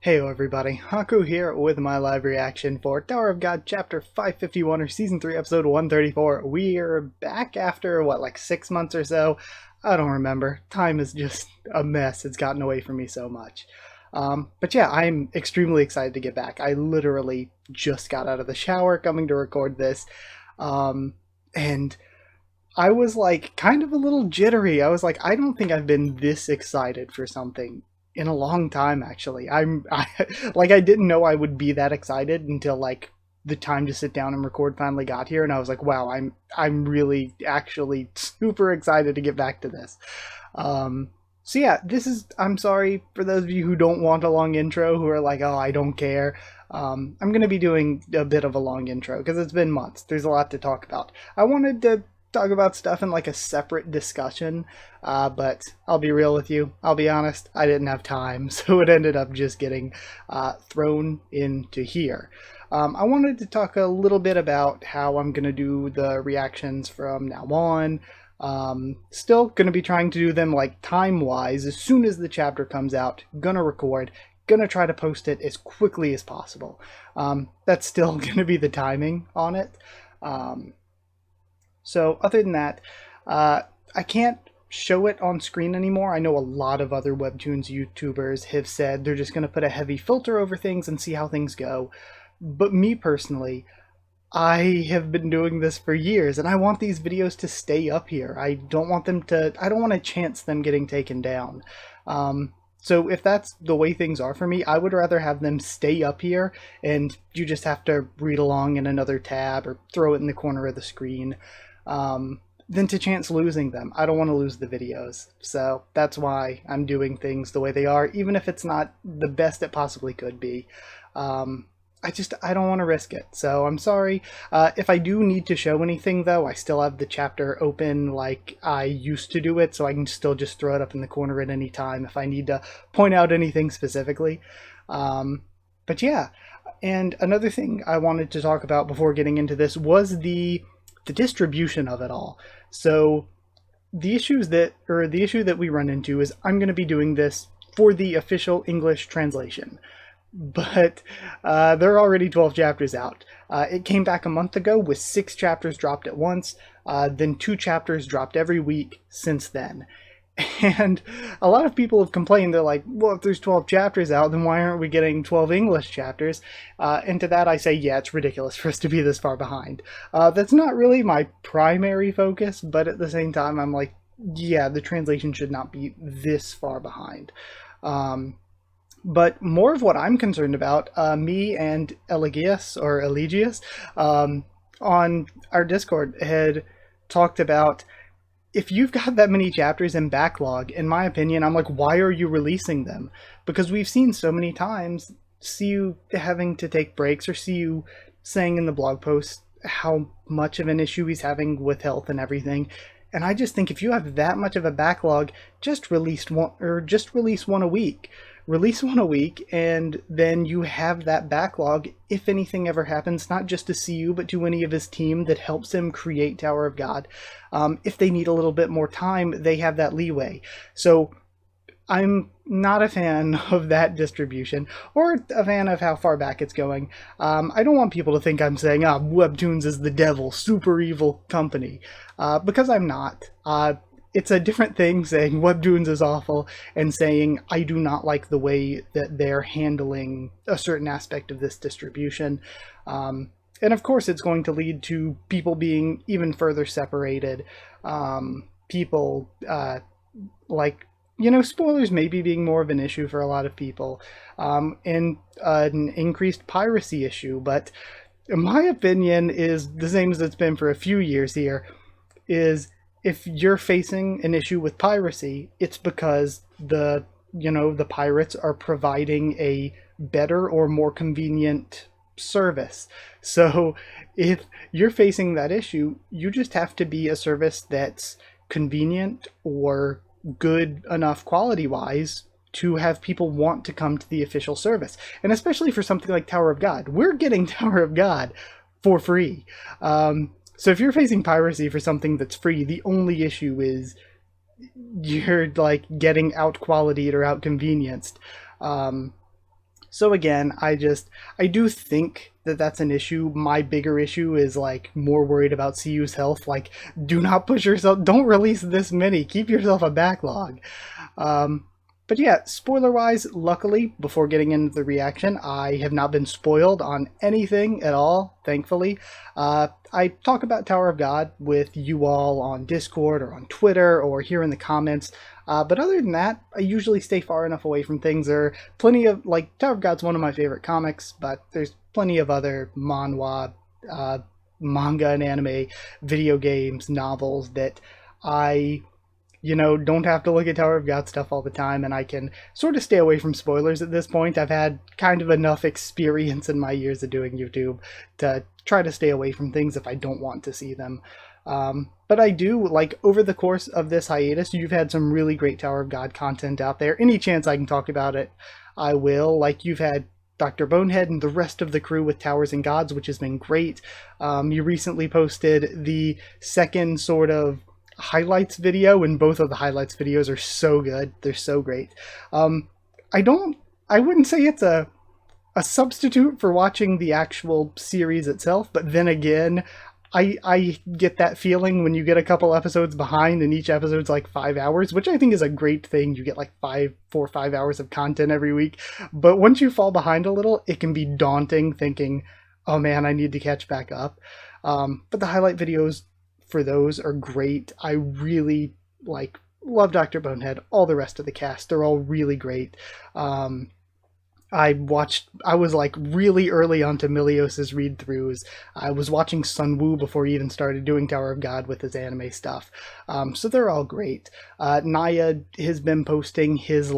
Heyo everybody, Haku here with my live reaction for Tower of God Chapter 551 or Season 3 Episode 134. We're back after, like 6 months or so? I don't remember. Time is just a mess. It's gotten away from me so much. But yeah, I'm extremely excited to get back. I literally just got out of the shower coming to record this. And I was like kind of a little jittery. I was like, I don't think I've been this excited for something in a long time, actually. I didn't know I would be that excited until like the time to sit down and record finally got here, and I was like, wow, I'm really actually super excited to get back to this. So yeah, I'm sorry for those of you who don't want a long intro, who are like, oh, I don't care. I'm going to be doing a bit of a long intro because it's been months. There's a lot to talk about. I wanted to talk about stuff in like a separate discussion, but I'll be real with you. I'll be honest, I didn't have time, so it ended up just getting thrown into here. I wanted to talk a little bit about how I'm going to do the reactions from now on. Still going to be trying to do them like time-wise. As soon as the chapter comes out, gonna record, gonna try to post it as quickly as possible. That's still going to be the timing on it. So other than that, I can't show it on screen anymore. I know a lot of other Webtoons YouTubers have said they're just going to put a heavy filter over things and see how things go. But me personally, I have been doing this for years and I want these videos to stay up here. I don't want to chance them getting taken down. So if that's the way things are for me, I would rather have them stay up here and you just have to read along in another tab or throw it in the corner of the screen. Than to chance losing them. I don't want to lose the videos. So that's why I'm doing things the way they are, even if it's not the best it possibly could be. I don't want to risk it. So I'm sorry. If I do need to show anything though, I still have the chapter open like I used to do it, so I can still just throw it up in the corner at any time if I need to point out anything specifically. But yeah, and another thing I wanted to talk about before getting into this was the distribution of it all. So the issue that we run into is I'm going to be doing this for the official English translation, but there are already 12 chapters out. It came back a month ago with 6 chapters dropped at once, then 2 chapters dropped every week since then. And a lot of people have complained. They're like, well, if there's 12 chapters out, then why aren't we getting 12 English chapters? And to that I say, yeah, it's ridiculous for us to be this far behind. That's not really my primary focus, but at the same time, I'm like, yeah, the translation should not be this far behind. But more of what I'm concerned about, me and Eligius, on our Discord had talked about, if you've got that many chapters in backlog, in my opinion, I'm like, why are you releasing them? Because we've seen so many times, see you having to take breaks, or see you saying in the blog post how much of an issue he's having with health and everything. And I just think if you have that much of a backlog, just release one a week. Release one a week, and then you have that backlog if anything ever happens, not just to CU, but to any of his team that helps him create Tower of God. If they need a little bit more time, they have that leeway. So I'm not a fan of that distribution, or a fan of how far back it's going. I don't want people to think I'm saying, Webtoons is the devil, super evil company, because I'm not. It's a different thing saying Webtoons is awful and saying I do not like the way that they're handling a certain aspect of this distribution. And of course it's going to lead to people being even further separated. People, spoilers maybe being more of an issue for a lot of people, and an increased piracy issue. But in my opinion is the same as it's been for a few years here, is if you're facing an issue with piracy, it's because the pirates are providing a better or more convenient service. So if you're facing that issue, you just have to be a service that's convenient or good enough quality-wise to have people want to come to the official service. And especially for something like Tower of God, we're getting Tower of God for free. So if you're facing piracy for something that's free, the only issue is you're like getting out qualityed or out convenienced. So again, I do think that that's an issue. My bigger issue is like more worried about CU's health. Like, do not push yourself. Don't release this many. Keep yourself a backlog. Um, but yeah, spoiler wise, luckily, before getting into the reaction, I have not been spoiled on anything at all, thankfully. I talk about Tower of God with you all on Discord or on Twitter or here in the comments. But other than that, I usually stay far enough away from things. There are plenty of, like, Tower of God's one of my favorite comics, but there's plenty of other manhwa, manga and anime, video games, novels that I don't have to look at Tower of God stuff all the time, and I can sort of stay away from spoilers at this point. I've had kind of enough experience in my years of doing YouTube to try to stay away from things if I don't want to see them. But I do, like, over the course of this hiatus, you've had some really great Tower of God content out there. Any chance I can talk about it, I will. Like, you've had Dr. Bonehead and the rest of the crew with Towers and Gods, which has been great. You recently posted the second sort of highlights video, and both of the highlights videos are so good. They're so great. I wouldn't say it's a substitute for watching the actual series itself, but then again, I get that feeling when you get a couple episodes behind and each episode's like 5 hours, which I think is a great thing. You get like 4 or 5 hours of content every week. But once you fall behind a little, it can be daunting thinking, oh man, I need to catch back up. But the highlight videos for those are great. I really love Dr. Bonehead. All the rest of the cast, they're all really great. I was like really early onto Milios's read-throughs. I was watching Sun Woo before he even started doing Tower of God with his anime stuff. So they're all great. Naya has been posting his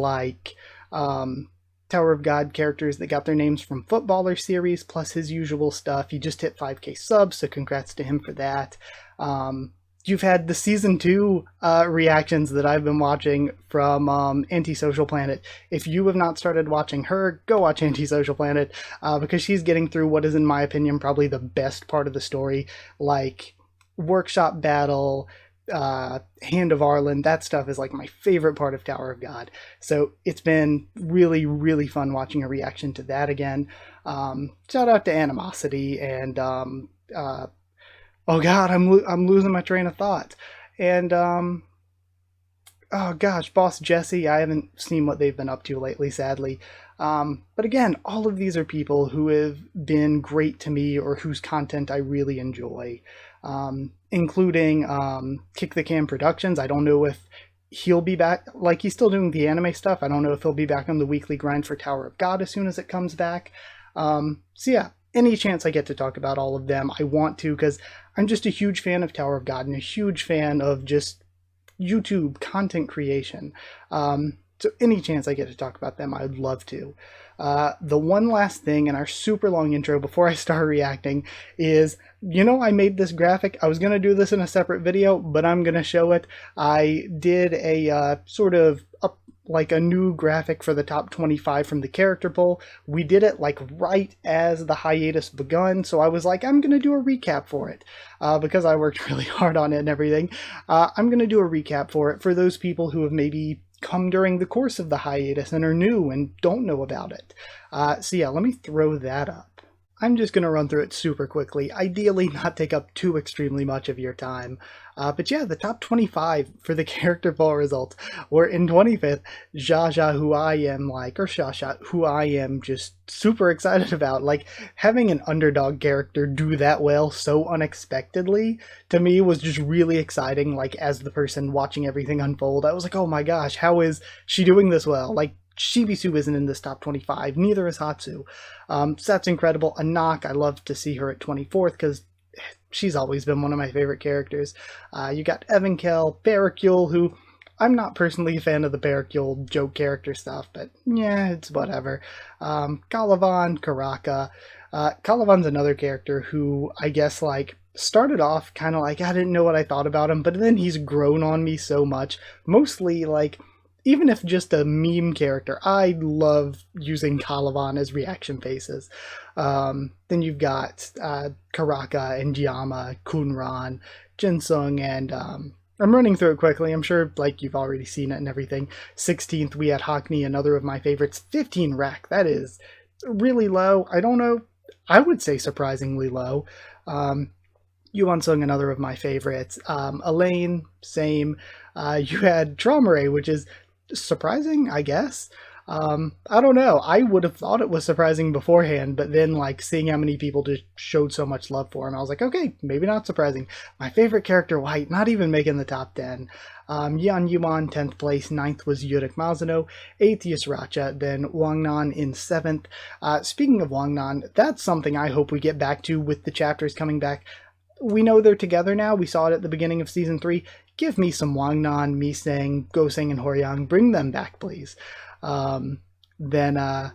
Tower of God characters that got their names from Footballer series, plus his usual stuff. He just hit 5k subs, so congrats to him for that. You've had the season 2 reactions that I've been watching from Antisocial Planet. If you have not started watching her, go watch Antisocial Planet, because she's getting through what is, in my opinion, probably the best part of the story, like Workshop Battle, Hand of Arlen. That stuff is like my favorite part of Tower of God. So it's been really, really fun watching a reaction to that again. Shout out to Animosity and oh god, I'm losing my train of thought. And oh gosh, Boss Jesse, I haven't seen what they've been up to lately, sadly. But again, all of these are people who have been great to me or whose content I really enjoy, including Kick the Can Productions. I don't know if he'll be back, like he's still doing the anime stuff. I don't know if he'll be back on the weekly grind for Tower of God as soon as it comes back. So yeah, any chance I get to talk about all of them, I want to, because I'm just a huge fan of Tower of God and a huge fan of just YouTube content creation. So any chance I get to talk about them, I'd love to. The one last thing in our super long intro before I start reacting is, I made this graphic. I was going to do this in a separate video, but I'm going to show it. I did a sort of a new graphic for the top 25 from the character poll. We did it right as the hiatus begun, so I was like, I'm going to do a recap for it, because I worked really hard on it and everything. I'm going to do a recap for it for those people who have maybe come during the course of the hiatus and are new and don't know about it. So yeah, let me throw that up. I'm just going to run through it super quickly, ideally not take up too extremely much of your time. But yeah, the top 25 for the character poll results were in 25th, Jaja, who I am or Shasha, who I am just super excited about. Having an underdog character do that well so unexpectedly, to me, was just really exciting. As the person watching everything unfold, I was like, oh my gosh, how is she doing this well? Shibisu isn't in this top 25, neither is Hatsu. So that's incredible. Anak, I love to see her at 24th because she's always been one of my favorite characters. You got Evankel, Barracule, who I'm not personally a fan of the Barracule joke character stuff, but yeah, it's whatever. Calavan, Karaka. Calavan's another character who I guess started off kind of I didn't know what I thought about him, but then he's grown on me so much. Mostly even if just a meme character, I love using Calavan as reaction faces. Then you've got Karaka and Yama, Kunran, Jinsung, and I'm running through it quickly. I'm sure you've already seen it and everything. 16th, we had Hakni, another of my favorites. 15 Rack, that is really low. I don't know. I would say surprisingly low. Yuan Sung, another of my favorites. Elaine, same. You had Traumare, which is surprising, I guess. I don't know. I would have thought it was surprising beforehand, but then like seeing how many people just showed so much love for him, I was like, okay, maybe not surprising. My favorite character, White, not even making the top 10. Yan Yuan, 10th place. Ninth was Yurik Mizuno. 8th, Yusracha. Then Wang Nan in 7th. Speaking of Wang Nan, that's something I hope we get back to with the chapters coming back. We know they're together now. We saw it at the beginning of season 3. Give me some Wang Nan, Miseng, Goseng, and Horyang. Bring them back, please. Then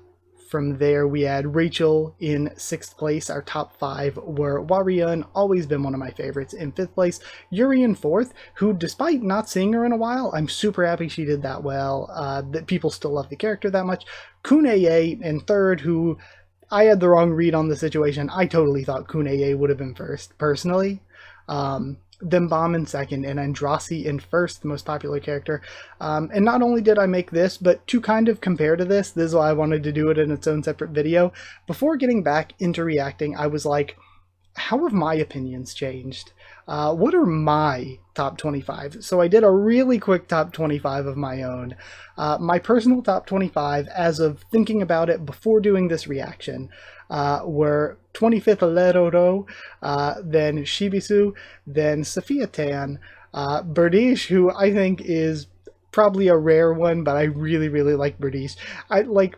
from there, we had Rachel in 6th place. Our top 5 were Warriun, always been one of my favorites, in 5th place. Yuri in 4th, who, despite not seeing her in a while, I'm super happy she did that well, that people still love the character that much. Kuneye in 3rd, who I had the wrong read on the situation. I totally thought Kuneye would have been 1st, personally. Then Bomb in 2nd, and Andrasi in 1st, the most popular character. And not only did I make this, but to kind of compare to this is why I wanted to do it in its own separate video. Before getting back into reacting, I was like, how have my opinions changed? What are my top 25? So I did a really quick top 25 of my own. My personal top 25, as of thinking about it before doing this reaction, were 25th Leroro, then Shibisu, then Sophia Tan, Berdish, who I think is probably a rare one, but I really, really like Berdish. I like,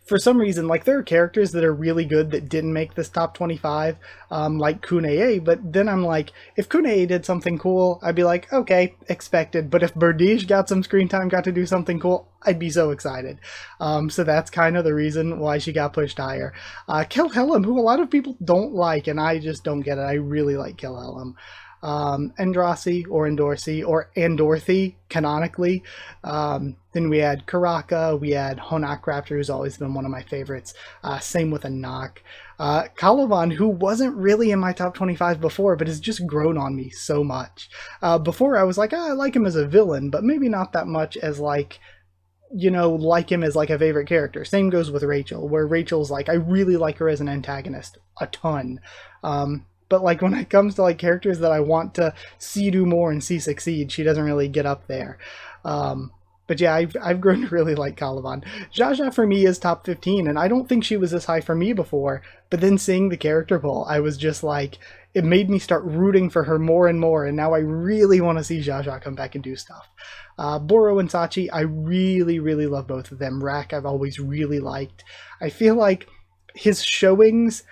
for some reason, like, there are characters that are really good that didn't make this top 25, like Kuneye, but then I'm like, if Kuneye did something cool, I'd be like, okay, expected, but if Berdish got some screen time, got to do something cool, I'd be so excited. So that's kind of the reason why she got pushed higher. Kilhelm, who a lot of people don't like, and I just don't get it, I really like Kilhelm. Andrasi or Endorsi or Andorthi canonically. Then we had Karaka, we had Honak Raptor, who's always been one of my favorites. Same with Anak. Calavan, who wasn't really in my top 25 before, but has just grown on me so much. Before I was like, I like him as a villain, but maybe not that much as like, you know, like him as like a favorite character. Same goes with Rachel, where Rachel's like, I really like her as an antagonist a ton. But like when it comes to like characters that I want to see do more and see succeed, she doesn't really get up there. But yeah, I've grown to really like Calavan. Jaja for me is top 15, and I don't think she was this high for me before, but then seeing the character poll, I was just like, it made me start rooting for her more and more, and now I really want to see Jaja come back and do stuff. Boro and Sachi, I really, really love both of them. Rak, I've always really liked. I feel like his showings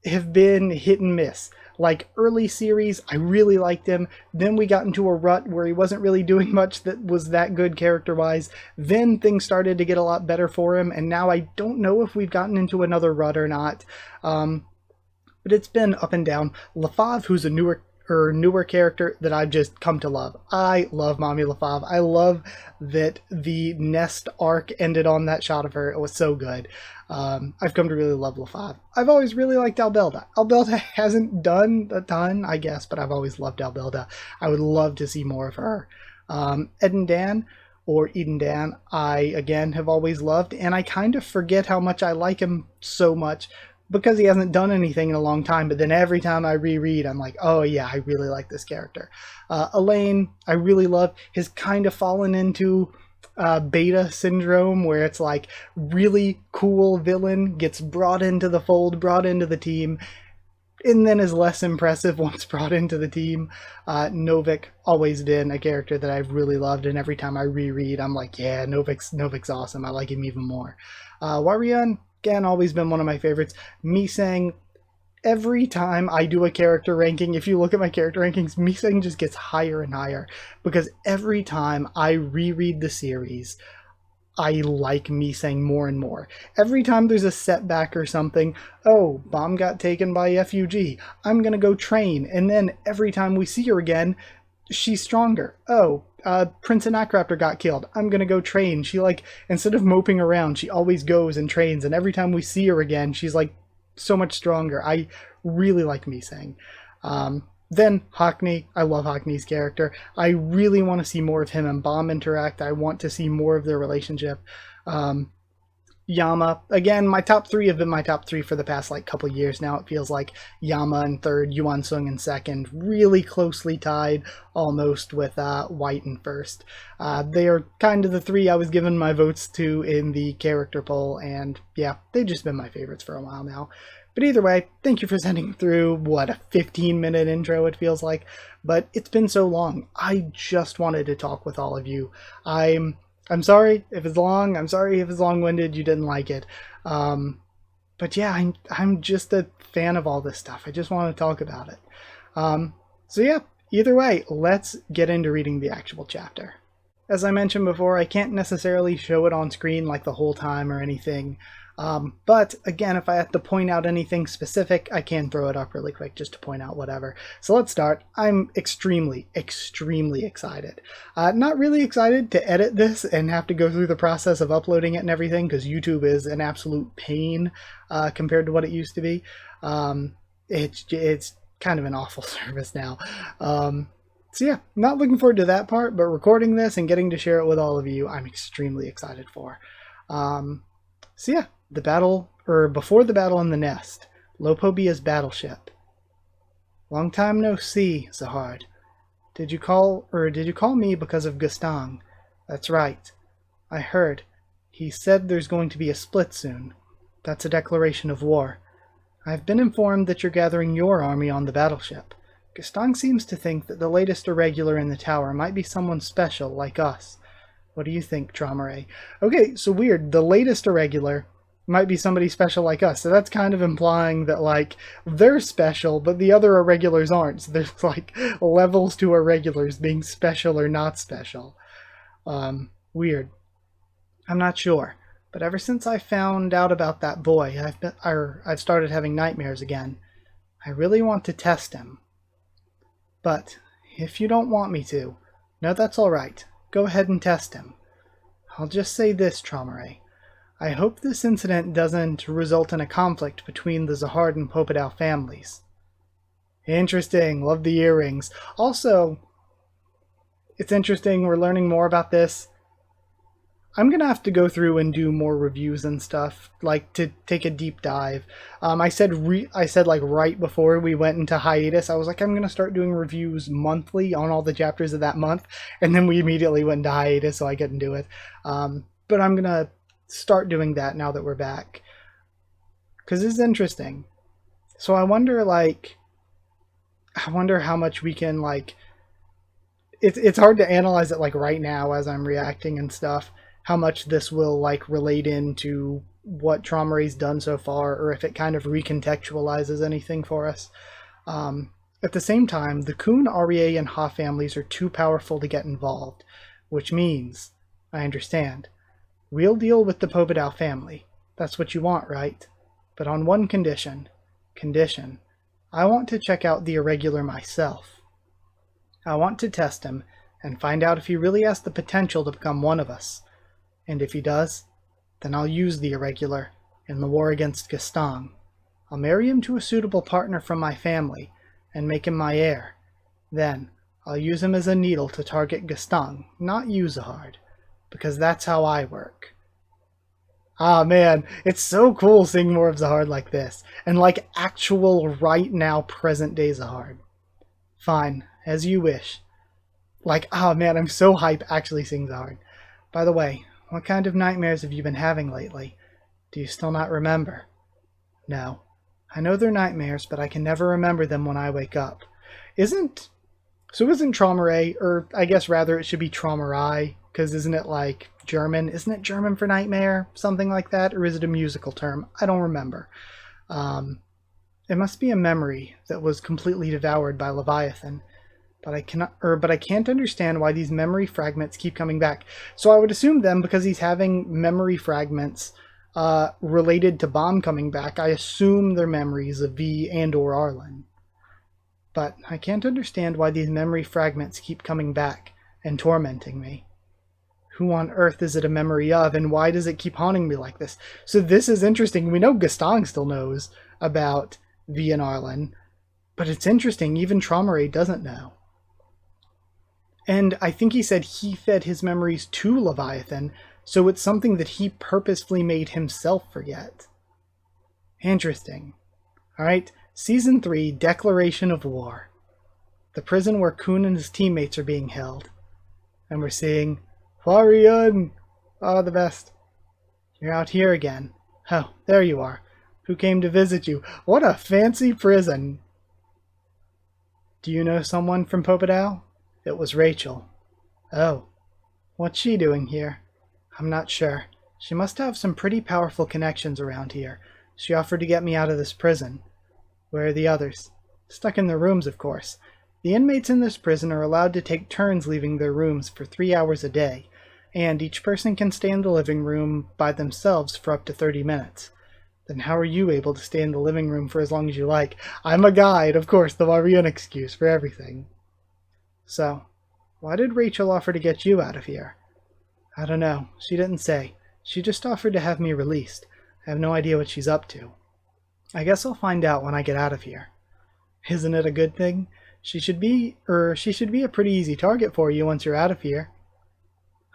have been hit and miss. Like, early series, I really liked him. Then we got into a rut where he wasn't really doing much that was that good character-wise. Then things started to get a lot better for him, and now I don't know if we've gotten into another rut or not. But it's been up and down. Lafav, who's a newer character that I've just come to love. I love Mommy Lafav. I love that the Nest arc ended on that shot of her. It was so good. I've come to really love Lafav. I've always really liked Albelda. Albelda hasn't done a ton, I guess, but I've always loved Albelda. I would love to see more of her. Eden Dan, or Eden Dan, I, again, have always loved, and I kind of forget how much I like him so much because he hasn't done anything in a long time, but then every time I reread, I'm like, oh yeah, I really like this character. Elaine, I really love, has kind of fallen into beta syndrome, where it's like really cool villain gets brought into the fold, brought into the team, and then is less impressive once brought into the team. Novik, always been a character that I've really loved, and every time I reread, I'm like, yeah, Novik's awesome. I like him even more. Warriun, again, always been one of my favorites. Miseng, every time I do a character ranking, if you look at my character rankings, Miseng just gets higher and higher, because every time I reread the series, I like Miseng more and more. Every time there's a setback or something, oh, Bomb got taken by FUG, I'm gonna go train, and then every time we see her again, she's stronger. Oh, Prince and Raptor got killed, I'm gonna go train. She, like, instead of moping around, she always goes and trains, and every time we see her again, she's like so much stronger. I really like Miseng. Then Hackney, I love Hackney's character. I really want to see more of him and Bomb interact. I want to see more of their relationship. Yama. Again, my top three have been my top three for the past like couple years now. It feels like Yama in third, Yuan Sung in second, really closely tied almost with White in first. They are kind of the three I was giving my votes to in the character poll, and yeah, they've just been my favorites for a while now. But either way, thank you for sending through, what, a 15-minute intro it feels like. But it's been so long. I just wanted to talk with all of you. I'm sorry if it's long. I'm sorry if it's long-winded. You didn't like it. But yeah, I'm just a fan of all this stuff. I just want to talk about it. So yeah, either way, let's get into reading the actual chapter. As I mentioned before, I can't necessarily show it on screen like the whole time or anything. But again, if I have to point out anything specific, I can throw it up really quick just to point out whatever. So let's start. I'm extremely, extremely excited. Not really excited to edit this and have to go through the process of uploading it and everything, because YouTube is an absolute pain compared to what it used to be. It's kind of an awful service now. So yeah, not looking forward to that part, but recording this and getting to share it with all of you, I'm extremely excited for. So yeah, before the battle in the nest, Lopobia's battleship. Long time no see, Zahard. Did you call me because of Gustang? That's right. I heard. He said there's going to be a split soon. That's a declaration of war. I've been informed that you're gathering your army on the battleship. Gustang seems to think that the latest irregular in the tower might be someone special like us. What do you think, Traumeré? Okay, so weird. The latest irregular might be somebody special like us. So that's kind of implying that, like, they're special, but the other irregulars aren't. So there's, like, levels to irregulars being special or not special. Weird. I'm not sure. But ever since I found out about that boy, I've started having nightmares again. I really want to test him. But if you don't want me to, no, that's all right. Go ahead and test him. I'll just say this, Traumeré. I hope this incident doesn't result in a conflict between the Zahard and Popodao families. Interesting. Love the earrings. Also, it's interesting. We're learning more about this. I'm going to have to go through and do more reviews and stuff, like to take a deep dive. I said like right before we went into hiatus, I was like, I'm going to start doing reviews monthly on all the chapters of that month. And then we immediately went into hiatus, so I couldn't do it. But I'm going to start doing that now that we're back. Because this is interesting. So I wonder how much we can, like... It's hard to analyze it, like, right now as I'm reacting and stuff. How much this will, like, relate into what Traumeré's done so far, or if it kind of recontextualizes anything for us. At the same time, the Kun, Arie, and Ha families are too powerful to get involved, which means, I understand, we'll deal with the Popodao family. That's what you want, right? But on one condition. I want to check out the irregular myself. I want to test him and find out if he really has the potential to become one of us. And if he does, then I'll use the irregular in the war against Gustang. I'll marry him to a suitable partner from my family and make him my heir. Then I'll use him as a needle to target Gustang, not you, Zahard, because that's how I work. Ah, man, it's so cool seeing more of Zahard like this, and like actual right now present day Zahard. Fine, as you wish. Like, oh man, I'm so hype actually seeing Zahard. By the way, what kind of nightmares have you been having lately? Do you still not remember? No. I know they're nightmares, but I can never remember them when I wake up. Isn't Traumeré, or I guess rather it should be Traumerei, because isn't it like German? Isn't it German for nightmare? Something like that? Or is it a musical term? I don't remember. It must be a memory that was completely devoured by Leviathan. But I can't understand why these memory fragments keep coming back. So I would assume then, because he's having memory fragments related to Bomb coming back, I assume they're memories of V and or Arlen. But I can't understand why these memory fragments keep coming back and tormenting me. Who on earth is it a memory of, and why does it keep haunting me like this? So this is interesting. We know Gustang still knows about V and Arlen, but it's interesting, even Traumeré doesn't know. And I think he said he fed his memories to Leviathan, So it's something that he purposefully made himself forget. Interesting. Alright, Season 3, Declaration of War. The prison where Kun and his teammates are being held. And we're seeing, Huarien! Ah, the best. You're out here again. Oh, there you are. Who came to visit you? What a fancy prison! Do you know someone from Popodao? It was Rachel. Oh. What's she doing here? I'm not sure. She must have some pretty powerful connections around here. She offered to get me out of this prison. Where are the others? Stuck in their rooms, of course. The inmates in this prison are allowed to take turns leaving their rooms for 3 hours a day, and each person can stay in the living room by themselves for up to 30 minutes. Then how are you able to stay in the living room for as long as you like? I'm a guide, of course, the Marion excuse for everything. So, why did Rachel offer to get you out of here? I don't know. She didn't say. She just offered to have me released. I have no idea what she's up to. I guess I'll find out when I get out of here. Isn't it a good thing? She should be a pretty easy target for you once you're out of here.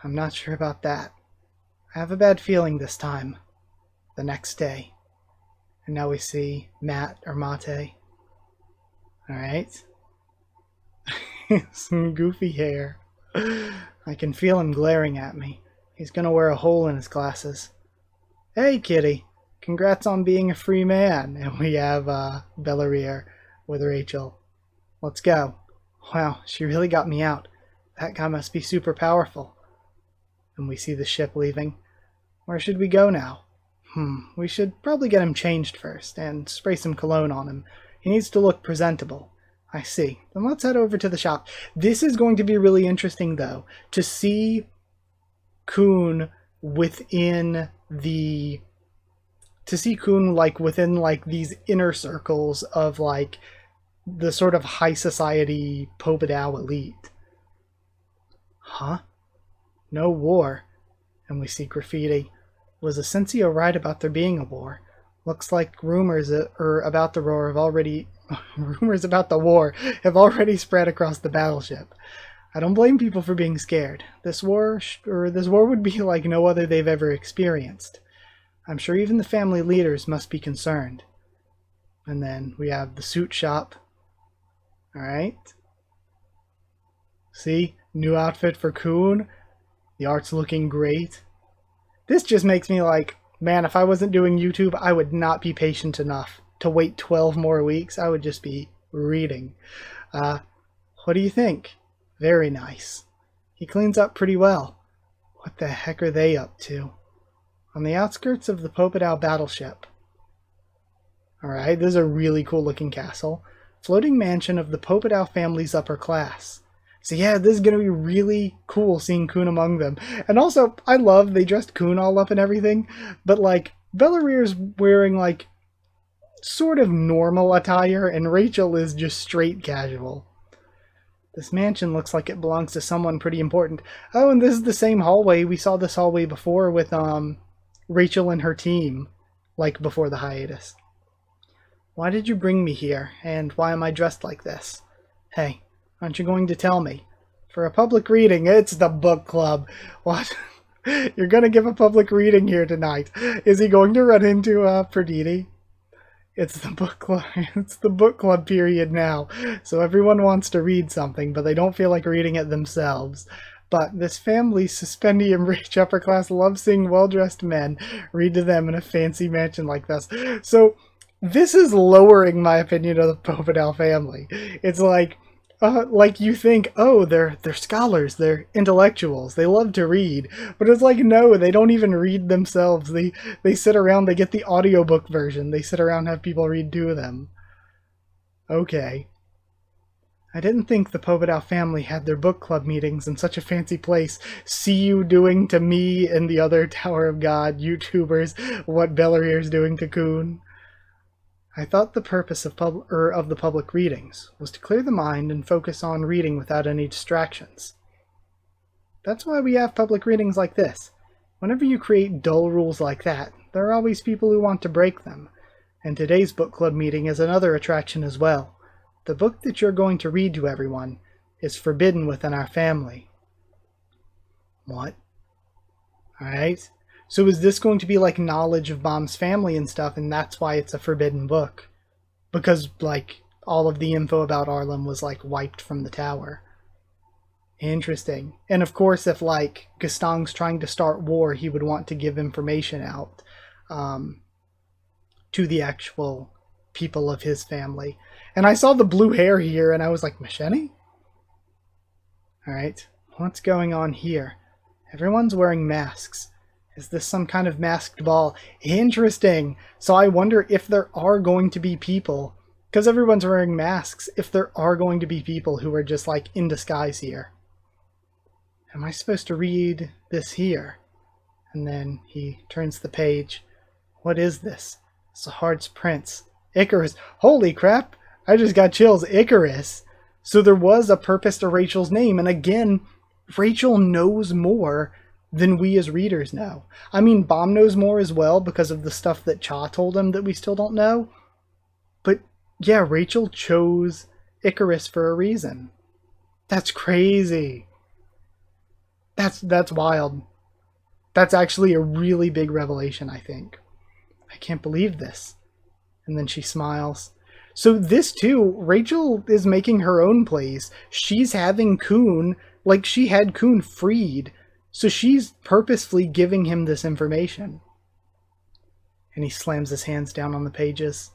I'm not sure about that. I have a bad feeling this time. The next day. And now we see Matt or Mate. Alright. Some goofy hair. I can feel him glaring at me. He's gonna wear a hole in his glasses. Hey, kitty. Congrats on being a free man. And we have Belarier with Rachel. Let's go. Wow, she really got me out. That guy must be super powerful. And we see the ship leaving. Where should we go now? We should probably get him changed first, and spray some cologne on him. He needs to look presentable. I see. Then let's head over to the shop. This is going to be really interesting, though, to see Kun within the... To see Kun, like, within, like, these inner circles of, like, the sort of high society Popodao elite. Huh? No war. And we see graffiti. Was Asensio right about there being a war? Looks like rumors about the war have already spread across the battleship. I don't blame people for being scared. This war would be like no other they've ever experienced. I'm sure even the family leaders must be concerned. And then we have the suit shop. Alright. See? New outfit for Kun. The art's looking great. This just makes me like, man, if I wasn't doing YouTube, I would not be patient enough to wait 12 more weeks. I would just be reading. What do you think? Very nice. He cleans up pretty well. What the heck are they up to? On the outskirts of the Popodao battleship. Alright, this is a really cool looking castle. Floating mansion of the Popodao family's upper class. So yeah, this is going to be really cool seeing Kun among them. And also, I love they dressed Kun all up and everything, but like, Belarier's wearing like sort of normal attire and Rachel is just straight casual. This mansion looks like it belongs to someone pretty important. Oh, and this is the same hallway. We saw this hallway before with Rachel and her team, like before the hiatus. Why did you bring me here, and why am I dressed like this? Hey. Aren't you going to tell me? For a public reading, it's the book club. What? You're going to give a public reading here tonight. Is he going to run into Perditi? It's the book club. It's the book club period now. So everyone wants to read something, but they don't feel like reading it themselves. But this family's suspendium rich upper class loves seeing well-dressed men read to them in a fancy mansion like this. So this is lowering my opinion of the Popodao family. It's like you think, oh, they're scholars, they're intellectuals, they love to read. But it's like, no, they don't even read themselves. They sit around, they get the audiobook version. They sit around and have people read to them. Okay. I didn't think the Popodao family had their book club meetings in such a fancy place. See you doing to me and the other Tower of God YouTubers what Belarier's doing to Kun. I thought the purpose of the public readings was to clear the mind and focus on reading without any distractions. That's why we have public readings like this. Whenever you create dull rules like that, there are always people who want to break them. And today's book club meeting is another attraction as well. The book that you're going to read to everyone is forbidden within our family. What? Alright? So is this going to be like knowledge of Bomb's family and stuff, and that's why it's a forbidden book? Because, like, all of the info about Arlen was, like, wiped from the tower. Interesting. And of course, if, like, Gastong's trying to start war, he would want to give information out to the actual people of his family. And I saw the blue hair here, and I was like, Machete? Alright, what's going on here? Everyone's wearing masks. Is this some kind of masked ball? Interesting. So I wonder if there are going to be people, because everyone's wearing masks, if there are going to be people who are just like in disguise here. Am I supposed to read this here? And then he turns the page. What is this? Sahard's Prince. Icarus. Holy crap! I just got chills. Icarus. So there was a purpose to Rachel's name, and again, Rachel knows more than we as readers know. I mean, Bomb knows more as well because of the stuff that Cha told him that we still don't know. But yeah, Rachel chose Icarus for a reason. That's crazy. That's wild. That's actually a really big revelation, I think. I can't believe this. And then she smiles. So this too, Rachel is making her own plays. She's having Kun, like she had Kun freed. So she's purposefully giving him this information. And he slams his hands down on the pages.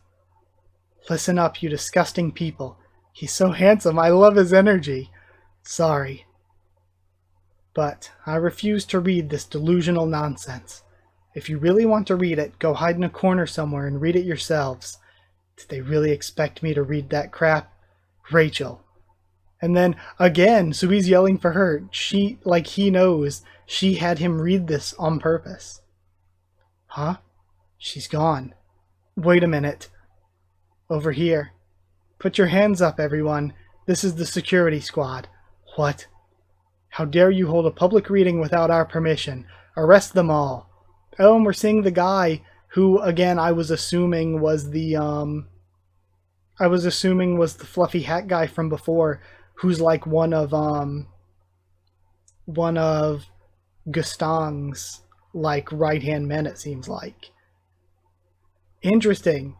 Listen up, you disgusting people. He's so handsome. I love his energy. Sorry. But I refuse to read this delusional nonsense. If you really want to read it, go hide in a corner somewhere and read it yourselves. Did they really expect me to read that crap? Rachel. And then, again, so he's yelling for her. She, like he knows, she had him read this on purpose. Huh? She's gone. Wait a minute. Over here. Put your hands up, everyone. This is the security squad. What? How dare you hold a public reading without our permission? Arrest them all. Oh, and we're seeing the guy who, again, I was assuming was the fluffy hat guy from before, who's like one of Gastong's like right-hand men, it seems like. Interesting.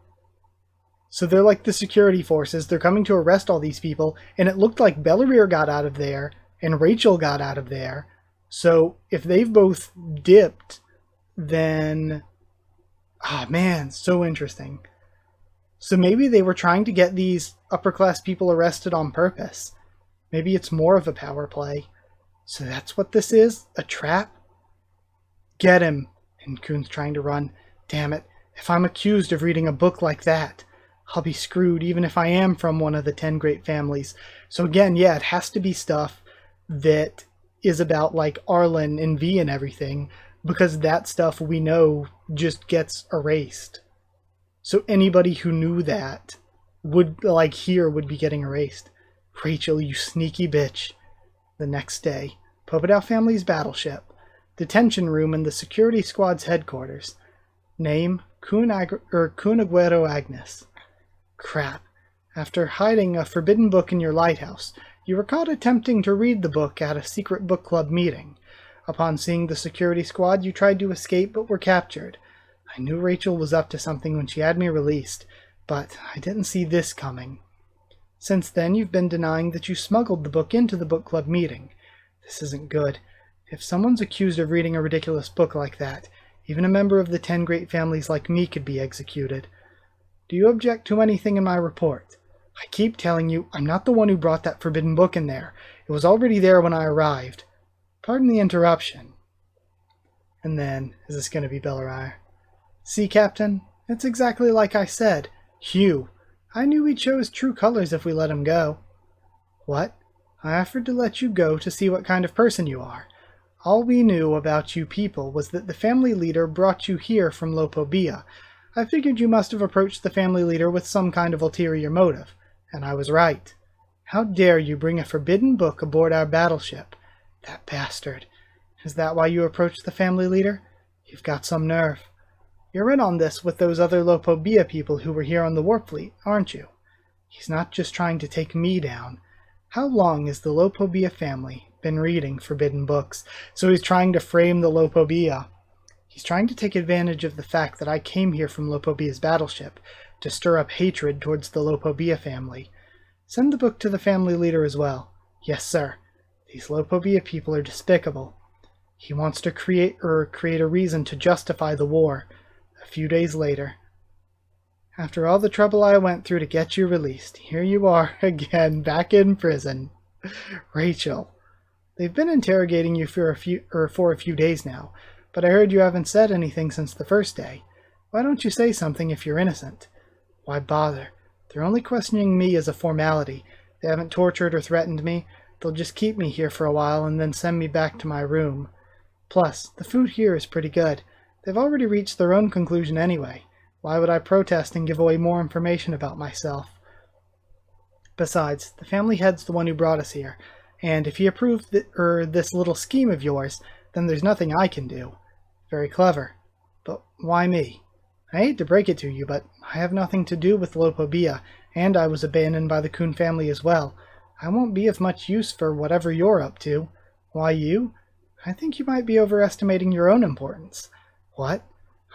So they're like the security forces. They're coming to arrest all these people, and it looked like Bellarmine got out of there and Rachel got out of there. So if they've both dipped, then man, so interesting. So maybe they were trying to get these upper-class people arrested on purpose. Maybe it's more of a power play. So that's what this is? A trap? Get him! And Kun's trying to run. Damn it. If I'm accused of reading a book like that, I'll be screwed even if I am from one of the 10 great families. So again, yeah, it has to be stuff that is about like Arlen and V and everything, because that stuff we know just gets erased. So anybody who knew that would, like here, would be getting erased. Rachel, you sneaky bitch. The next day, Popodow family's battleship. Detention room in the security squad's headquarters. Name, Cunaguero Agnes. Crap. After hiding a forbidden book in your lighthouse, you were caught attempting to read the book at a secret book club meeting. Upon seeing the security squad, you tried to escape but were captured. I knew Rachel was up to something when she had me released, but I didn't see this coming. Since then, you've been denying that you smuggled the book into the book club meeting. This isn't good. If someone's accused of reading a ridiculous book like that, even a member of the 10 great families like me could be executed. Do you object to anything in my report? I keep telling you, I'm not the one who brought that forbidden book in there. It was already there when I arrived. Pardon the interruption. And then, is this going to be Bellarmine? See, Captain? It's exactly like I said. Hugh. I knew he'd show his true colors if we let him go. What? I offered to let you go to see what kind of person you are. All we knew about you people was that the family leader brought you here from Lopobia. I figured you must have approached the family leader with some kind of ulterior motive, and I was right. How dare you bring a forbidden book aboard our battleship? That bastard. Is that why you approached the family leader? You've got some nerve. You're in on this with those other Lopobia people who were here on the warp fleet, aren't you? He's not just trying to take me down. How long has the Lopobia family been reading forbidden books, so he's trying to frame the Lopobia. He's trying to take advantage of the fact that I came here from Lopobia's battleship to stir up hatred towards the Lopobia family. Send the book to the family leader as well. Yes, sir. These Lopobia people are despicable. He wants to create a reason to justify the war. A few days later. After all the trouble I went through to get you released, here you are again, back in prison. Rachel. They've been interrogating you for a few days now, but I heard you haven't said anything since the first day. Why don't you say something if you're innocent? Why bother? They're only questioning me as a formality. They haven't tortured or threatened me. They'll just keep me here for a while and then send me back to my room. Plus, the food here is pretty good. They've already reached their own conclusion anyway. Why would I protest and give away more information about myself? Besides, the family head's the one who brought us here, and if he approved this little scheme of yours, then there's nothing I can do. Very clever. But why me? I hate to break it to you, but I have nothing to do with Lopobia, and I was abandoned by the Kun family as well. I won't be of much use for whatever you're up to. Why you? I think you might be overestimating your own importance. What?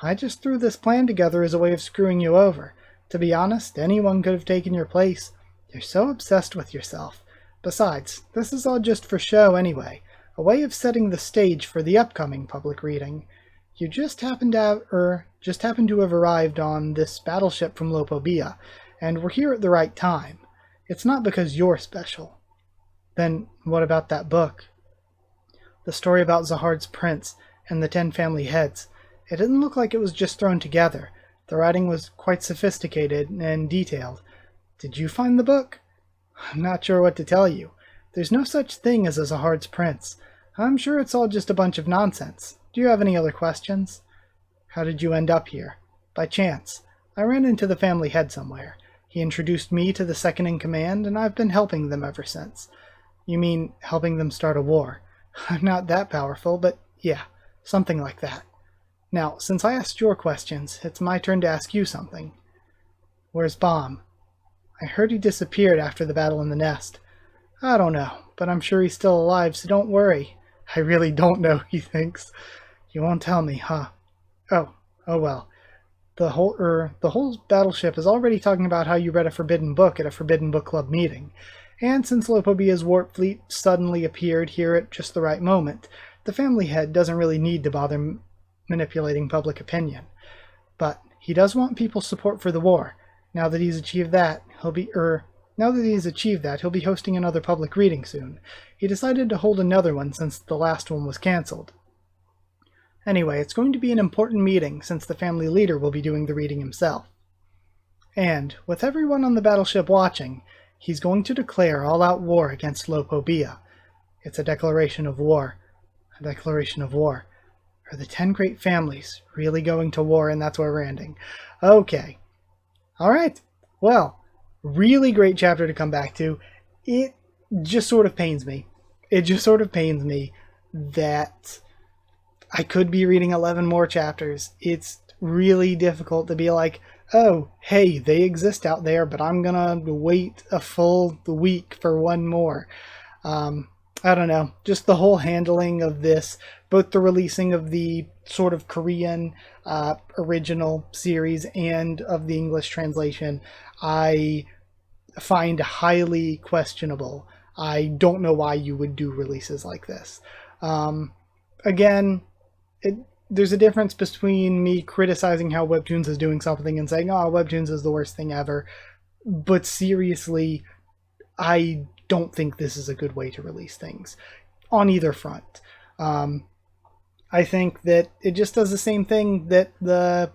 I just threw this plan together as a way of screwing you over. To be honest, anyone could have taken your place. You're so obsessed with yourself. Besides, this is all just for show anyway, a way of setting the stage for the upcoming public reading. You just happen to have arrived on this battleship from Lopobia, and we're here at the right time. It's not because you're special. Then what about that book? The story about Zahard's prince and the 10 family heads. It didn't look like it was just thrown together. The writing was quite sophisticated and detailed. Did you find the book? I'm not sure what to tell you. There's no such thing as a Zahard's prince. I'm sure it's all just a bunch of nonsense. Do you have any other questions? How did you end up here? By chance. I ran into the family head somewhere. He introduced me to the second in command, and I've been helping them ever since. You mean helping them start a war? I'm not that powerful, but yeah, something like that. Now, since I asked your questions, it's my turn to ask you something. Where's Bomb? I heard he disappeared after the battle in the nest. I don't know, but I'm sure he's still alive, so don't worry. I really don't know, he thinks. You won't tell me, huh? Oh well. The whole battleship is already talking about how you read a forbidden book at a Forbidden Book Club meeting. And since Lopobia's warp fleet suddenly appeared here at just the right moment, the family head doesn't really need to bother manipulating public opinion. But he does want people's support for the war. Now that he's achieved that, he'll be hosting another public reading soon. He decided to hold another one since the last one was cancelled. Anyway, it's going to be an important meeting since the family leader will be doing the reading himself. And, with everyone on the battleship watching, he's going to declare all-out war against Lopobia. It's a declaration of war. A declaration of war. Are the 10 great families really going to war, and that's where we're ending? Okay. Alright. Well, really great chapter to come back to. It just sort of pains me. It just sort of pains me that I could be reading 11 more chapters. It's really difficult to be like, oh, hey, they exist out there, but I'm gonna wait a full week for one more. I don't know. Just the whole handling of this, both the releasing of the sort of Korean original series and of the English translation, I find highly questionable. I don't know why you would do releases like this. Again, there's a difference between me criticizing how Webtoons is doing something and saying, oh, Webtoons is the worst thing ever. But seriously, I don't think this is a good way to release things on either front. I think that it just does the same thing that the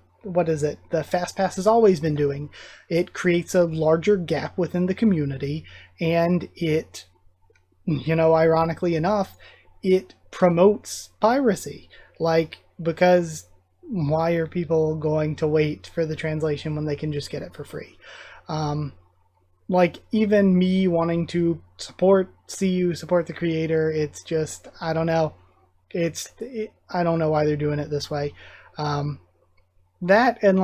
Fast Pass has always been doing. It creates a larger gap within the community, and it, ironically enough, it promotes piracy. Because why are people going to wait for the translation when they can just get it for free? Even me wanting to support the creator, it's just, I don't know. I don't know why they're doing it this way. That and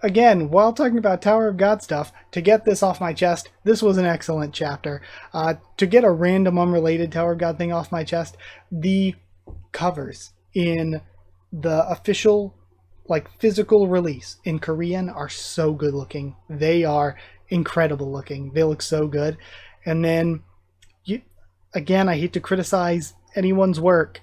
again, while talking about Tower of God stuff, to get this off my chest, this was an excellent chapter. To get a random unrelated Tower of God thing off my chest, the covers in the official, like, physical release in Korean are so good looking. They are incredible looking. They look so good. And then, again, I hate to criticize anyone's work,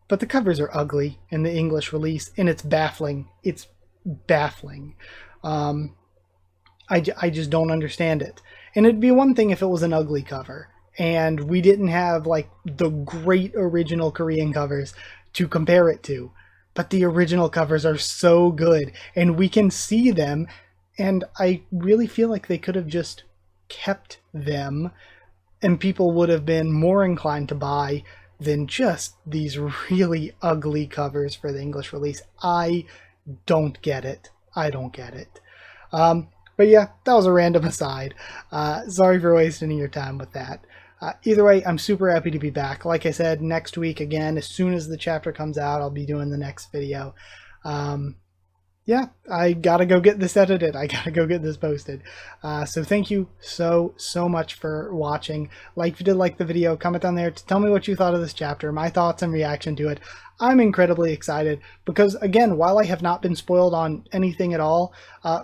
but the covers are ugly in the English release, and it's baffling. It's baffling. I just don't understand it. And it'd be one thing if it was an ugly cover and we didn't have like the great original Korean covers to compare it to. But the original covers are so good and we can see them, and I really feel like they could have just kept them and people would have been more inclined to buy than just these really ugly covers for the English release. I don't get it. I don't get it. But yeah, that was a random aside. Sorry for wasting your time with that. Either way, I'm super happy to be back. Like I said, next week again, as soon as the chapter comes out, I'll be doing the next video. Yeah, I gotta go get this edited. I gotta go get this posted. So thank you so much for watching. Like if you did like the video, comment down there to tell me what you thought of this chapter, my thoughts and reaction to it. I'm incredibly excited because, again, while I have not been spoiled on anything at all,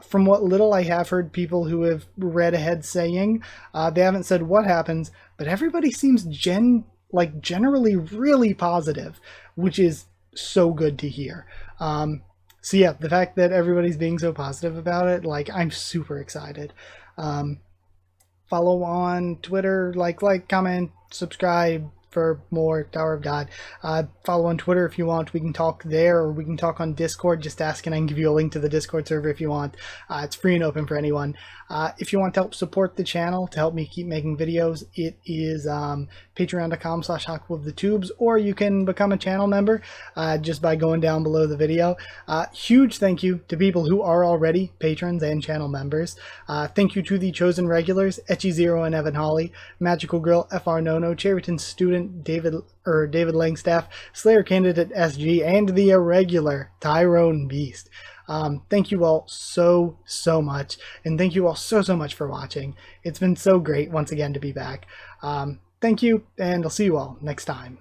from what little I have heard people who have read ahead saying, they haven't said what happens, but everybody seems generally really positive, which is so good to hear. So yeah, the fact that everybody's being so positive about it, like, I'm super excited. Follow on Twitter, like, comment, subscribe for more Tower of God. Follow on Twitter if you want. We can talk there, or we can talk on Discord. Just ask and I can give you a link to the Discord server if you want. It's free and open for anyone. If you want to help support the channel, to help me keep making videos, it is patreon.com/HakuofTheTubes, or you can become a channel member just by going down below the video. Huge thank you to people who are already patrons and channel members. Thank you to the chosen regulars, Etchy Zero and Evan Hawley, Magical Girl, FR Nono, Cherryton Student, David Langstaff, Slayer Candidate SG, and the irregular Tyrone Beast. Thank you all so much, and thank you all so much for watching. It's been so great once again to be back. Thank you, and I'll see you all next time.